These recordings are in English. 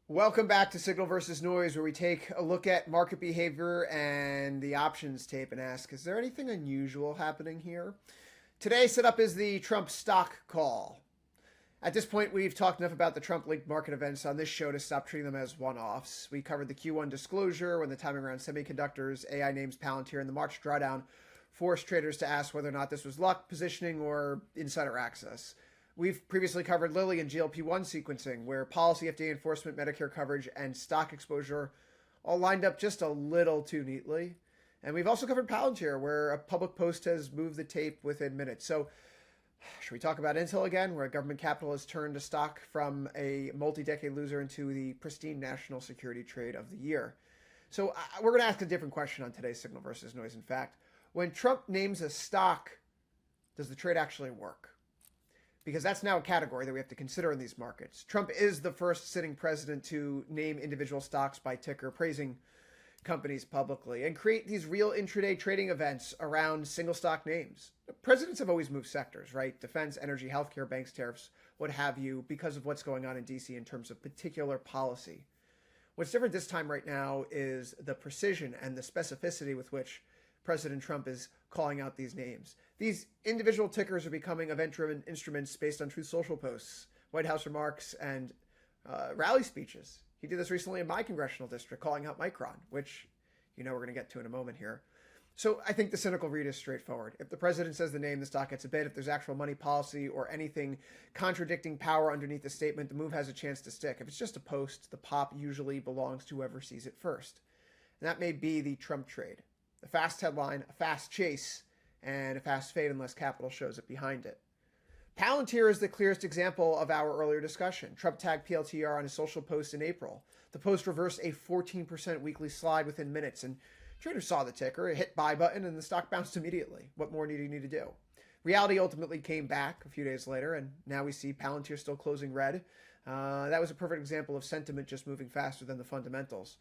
Welcome back to Signal versus Noise, where we take a look at market behavior and the options tape and ask, is there anything unusual happening here? Today's setup is the Trump stock call. At this point, we've talked enough about the Trump-linked market events on this show to stop treating them as one-offs. We covered the Q1 disclosure when the timing around semiconductors, AI names Palantir, and the March drawdown forced traders to ask whether or not this was luck, positioning, or insider access. We've previously covered Lilly and GLP-1 sequencing, where policy, FDA enforcement, Medicare coverage, and stock exposure all lined up just a little too neatly. And we've also covered Palantir, where a public post has moved the tape within minutes. So should we talk about Intel again, where government capital has turned a stock from a multi-decade loser into the pristine national security trade of the year? So we're going to ask a different question on today's Signal versus Noise. In fact, when Trump names a stock, does the trade actually work? Because that's now a category that we have to consider in these markets. Trump is the first sitting president to name individual stocks by ticker, praising companies publicly, and create these real intraday trading events around single stock names. Presidents have always moved sectors, right? Defense, energy, healthcare, banks, tariffs, what have you, because of what's going on in DC in terms of particular policy. What's different this time right now is the precision and the specificity with which President Trump is calling out these names. These individual tickers are becoming event-driven instruments based on Truth Social posts, White House remarks, and rally speeches. He did this recently in my congressional district, calling out Micron, which we're going to get to in a moment here. So I think the cynical read is straightforward. If the president says the name, the stock gets a bid. If there's actual money policy or anything contradicting power underneath the statement, the move has a chance to stick. If it's just a post, the pop usually belongs to whoever sees it first. And that may be the Trump trade. A fast headline, a fast chase, and a fast fade unless capital shows it behind it. Palantir is the clearest example of our earlier discussion. Trump tagged PLTR on his social post in April. The post reversed a 14% weekly slide within minutes, and traders saw the ticker, it hit buy button, and the stock bounced immediately. What more did he need to do? Reality ultimately came back a few days later, and now we see Palantir still closing red. That was a perfect example of sentiment just moving faster than the fundamentals.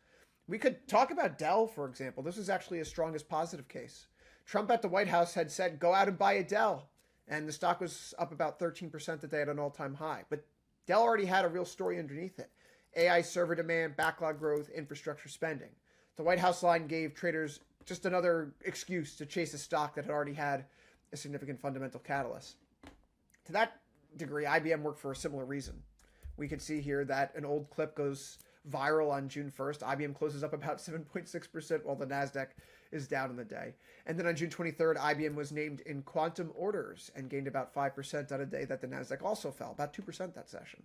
We could talk about Dell, for example. This is actually his strongest positive case. Trump at the White House had said, go out and buy a Dell. And the stock was up about 13% the day at an all-time high. But Dell already had a real story underneath it. AI server demand, backlog growth, infrastructure spending. The White House line gave traders just another excuse to chase a stock that had already had a significant fundamental catalyst. To that degree, IBM worked for a similar reason. We could see here that an old clip goes viral on June 1st. IBM closes up about 7.6% while the NASDAQ is down in the day. And then on June 23rd, IBM was named in quantum orders and gained about 5% on a day that the NASDAQ also fell, about 2% that session.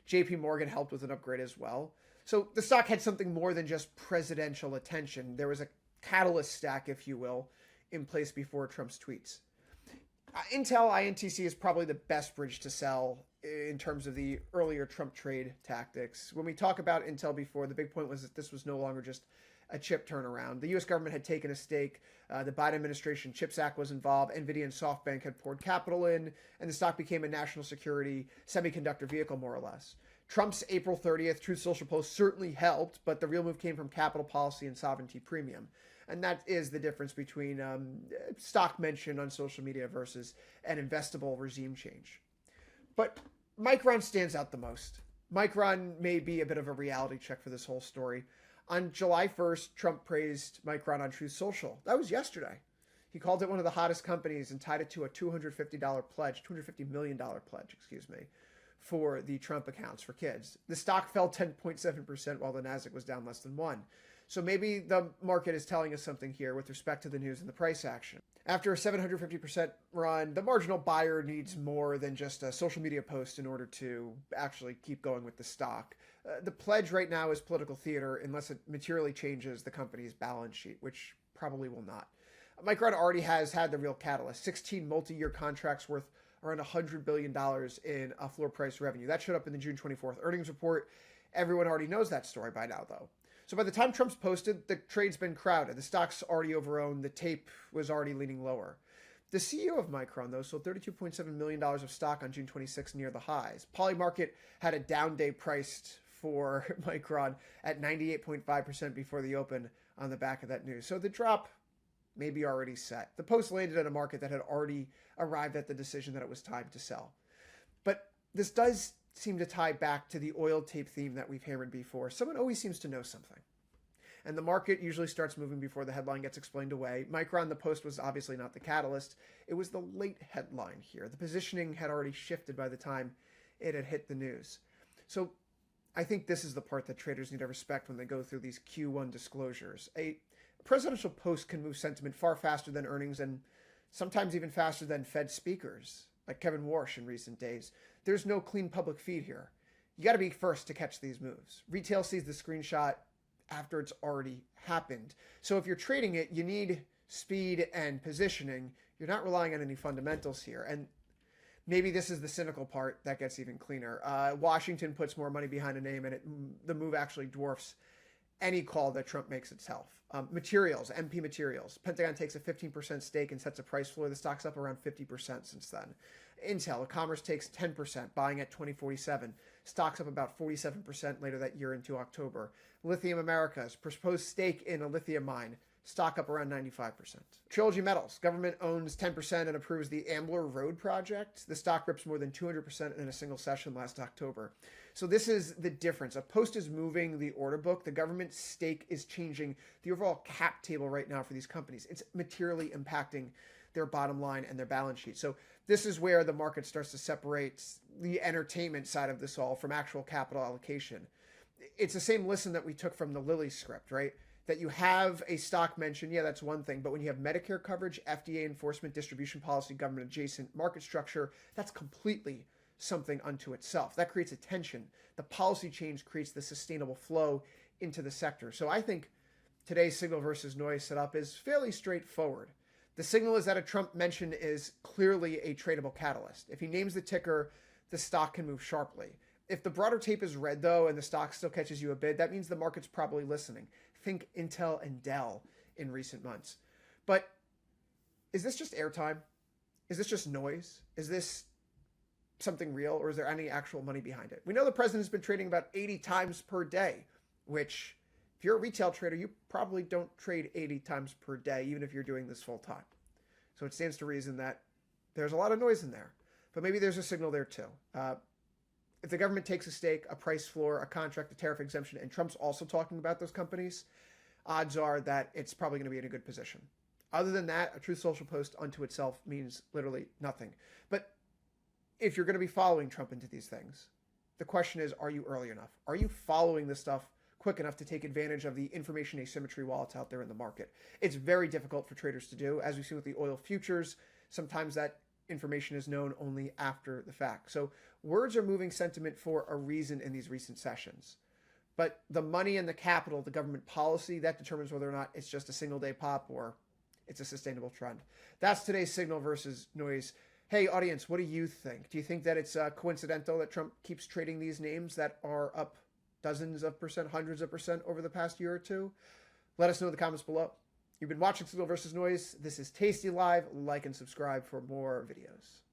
JP Morgan helped with an upgrade as well. So the stock had something more than just presidential attention. There was a catalyst stack, if you will, in place before Trump's tweets. Intel INTC is probably the best bridge to sell in terms of the earlier Trump trade tactics. When we talk about Intel before, the big point was that this was no longer just a chip turnaround. The U.S. government had taken a stake. The Biden administration CHIPS Act was involved. NVIDIA and SoftBank had poured capital in, and the stock became a national security semiconductor vehicle, more or less. Trump's April 30th Truth Social post certainly helped, but the real move came from capital policy and sovereignty premium. And that is the difference between stock mention on social media versus an investable regime change. But Micron stands out the most. Micron may be a bit of a reality check for this whole story. On July 1st, Trump praised Micron on Truth Social. That was yesterday. He called it one of the hottest companies and tied it to a $250 million pledge, for the Trump accounts for kids. The stock fell 10.7% while the NASDAQ was down less than 1%. So maybe the market is telling us something here with respect to the news and the price action. After a 750% run, the marginal buyer needs more than just a social media post in order to actually keep going with the stock. The pledge right now is political theater unless it materially changes the company's balance sheet, which probably will not. Micron already has had the real catalyst, 16 multi-year contracts worth around $100 billion in floor price revenue. That showed up in the June 24th earnings report. Everyone already knows that story by now, though. So by the time Trump's posted, the trade's been crowded. The stock's already overowned. The tape was already leaning lower. The CEO of Micron, though, sold $32.7 million of stock on June 26 near the highs. Polymarket had a down day priced for Micron at 98.5% before the open on the back of that news. So the drop may be already set. The post landed at a market that had already arrived at the decision that it was time to sell. But this does seem to tie back to the oil tape theme that we've hammered before. Someone always seems to know something. And the market usually starts moving before the headline gets explained away. Micron, the post, was obviously not the catalyst. It was the late headline here. The positioning had already shifted by the time it had hit the news. So I think this is the part that traders need to respect when they go through these Q1 disclosures. A presidential post can move sentiment far faster than earnings and sometimes even faster than Fed speakers, like Kevin Warsh in recent days. There's no clean public feed here. You got to be first to catch these moves. Retail sees the screenshot after it's already happened. So if you're trading it, you need speed and positioning. You're not relying on any fundamentals here. And maybe this is the cynical part that gets even cleaner. Washington puts more money behind a name, and the move actually dwarfs any call that Trump makes itself. Materials, MP Materials. Pentagon takes a 15% stake and sets a price floor. The stock's up around 50% since then. Intel, Commerce takes 10%, buying at 2047. Stock's up about 47% later that year into October. Lithium Americas, proposed stake in a lithium mine. Stock up around 95%. Trilogy Metals, government owns 10% and approves the Ambler Road project. The stock rips more than 200% in a single session last October. So this is the difference. A post is moving the order book. The government stake is changing the overall cap table right now for these companies. It's materially impacting their bottom line and their balance sheet. So this is where the market starts to separate the entertainment side of this all from actual capital allocation. It's the same lesson that we took from the Lilly script, right? That you have a stock mention, yeah, that's one thing. But when you have Medicare coverage, FDA enforcement, distribution policy, government adjacent market structure, that's completely something unto itself. That creates a tension. The policy change creates the sustainable flow into the sector. So I think today's signal versus noise setup is fairly straightforward. The signal is that a Trump mention is clearly a tradable catalyst. If he names the ticker, the stock can move sharply. If the broader tape is red, though, and the stock still catches you a bid, that means the market's probably listening. Think Intel and Dell in recent months. But is this just airtime? Is this just noise? Is this something real, or is there any actual money behind it? We know the president's been trading about 80 times per day, which if you're a retail trader, you probably don't trade 80 times per day, even if you're doing this full time. So it stands to reason that there's a lot of noise in there, but maybe there's a signal there too. If the government takes a stake, a price floor, a contract, a tariff exemption, and Trump's also talking about those companies, odds are that it's probably going to be in a good position. Other than that, a Truth Social post unto itself means literally nothing. But if you're going to be following Trump into these things, the question is, are you early enough? Are you following this stuff quick enough to take advantage of the information asymmetry while it's out there in the market? It's very difficult for traders to do. As we see with the oil futures, sometimes that information is known only after the fact. So words are moving sentiment for a reason in these recent sessions. But the money and the capital, the government policy, that determines whether or not it's just a single day pop or it's a sustainable trend. That's today's signal versus noise. Hey, audience, what do you think? Do you think that it's coincidental that Trump keeps trading these names that are up dozens of percent, hundreds of percent over the past year or two? Let us know in the comments below. You've been watching Signal versus Noise. This is Tasty Live. Like and subscribe for more videos.